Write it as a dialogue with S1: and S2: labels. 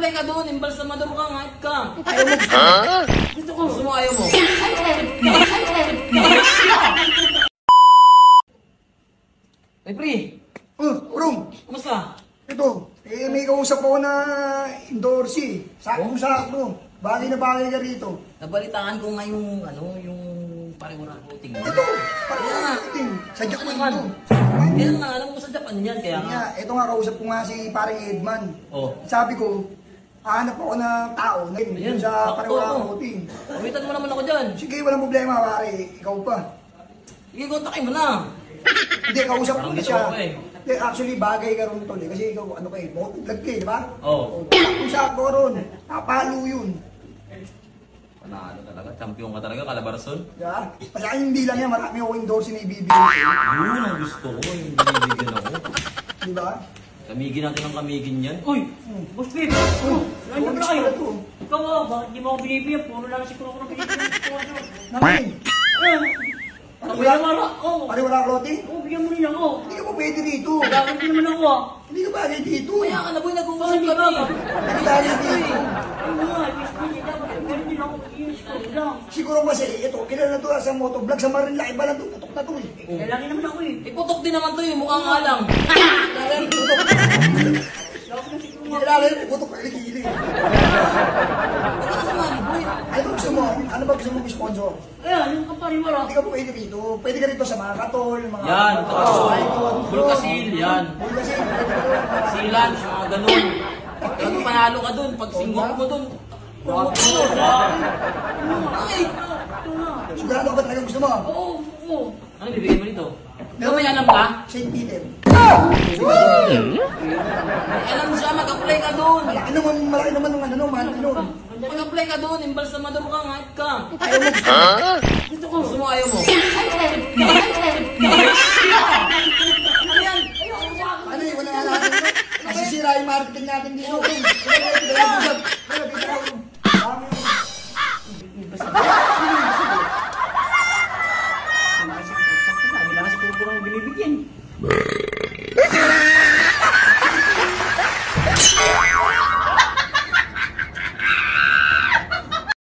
S1: Mag-apply ka doon, embalsamador ka, ngayat ka.
S2: Ayaw mo gusto mo?
S1: Gusto ko, gusto mo, ayaw mo. Ay, pre.
S2: Urong,
S1: Kumusta?
S2: ito, may kausap ako na endorse. Sakto. Bagay na bagay ka rito.
S1: Nabalitaan ko nga yung, yung pariwara coating.
S2: Ito, pag-iiting. Sa Japan ito.
S1: Kaya nga, alam mo sa Japan yan, kaya nga.
S2: Ito nga, kausap ko nga si paring Edman.
S1: Oh.
S2: Sabi ko, hanap ako ng tao na yun sa pariwara coating.
S1: Pamitan mo naman ako dyan.
S2: Sige, walang problema, pare. Ikaw pa.
S1: Sige, kontakin mo na.
S2: Hindi, kausap ko na siya.
S1: Parang dito ako
S2: Hindi, actually, bagay ka ron tol eh. Kasi ikaw, ano ka eh, motovlog ka eh, di ba?
S1: Oo.
S2: Kung sa ako ron, napalo yun.
S1: Panalo talaga, champion ka talaga, Calabarzon.
S2: Diba? Kasi hindi lang yan, marami ako endorse na ibibigay sa'yo.
S1: Yun ang gusto ko, yung binibigyan ako.
S2: Di ba?
S1: Kamigin natin ang kamigin yan.
S3: Uy! Boss Pip! Nandiyan na kayo? Ikaw bakit di mo ako binibigyan? Puro lang siguro ako na binibigyan.
S2: Namin,
S3: Wala.
S2: pariwara clothing?
S3: Bigyan mo rin ako.
S2: Hindi ka pa pwede dito.
S3: Gagawin ko naman ako
S2: Hindi ka bagay dito.
S1: Kaya ka na boy, nag-uusap
S3: Hindi
S1: kami.
S3: ka.
S2: Hindi ka bagay dito.
S3: Ayun nga, hindi dapat. Pero din ako mag-iis ko lang.
S2: Siguro kasi, ito, kilala na to sa motovlog sa Marinla, iba lang to, putok na to eh.
S3: Lalaki naman ako eh.
S1: Iputok din naman to eh, mukha nga lang.
S2: Kilala yun, putok ka kilikili.
S1: Huwag ka na sumali boy.
S2: Ano ba gusto mo? Ano ba gusto mo sponsor?
S3: Ayan, yung kapariwara.
S2: Hindi ka pa pwede dito. Pwede ka rito sa mga katol, mga...
S1: Yan,
S2: icon.
S1: Bulkasil, yan.
S2: Bulkasil, pwede ka doon.
S1: Silan, mga ganun. Pag panalo ka dun, pag singgok mo dun. Huwag mo. Ay!
S2: Sigurado ka ba talaga gusto mo?
S3: Oo.
S1: Ano bibigyan mo dito? Ikaw may alam ka?
S2: St. Peter.
S1: May alam mo siya, mag-apply ka dun.
S2: Malaki naman nung ano, mahal nun.
S1: Mag-apply ka dun, embalsamador ka, ngayat ka.
S2: Ayaw mo gusto mo?
S1: Gusto ko, gusto mo, ayaw mo. Ano yan?
S2: Ano eh, wala nga natin. Nasisira yung marketing natin dito.
S3: Kailangan siguro ko lang binibigyan.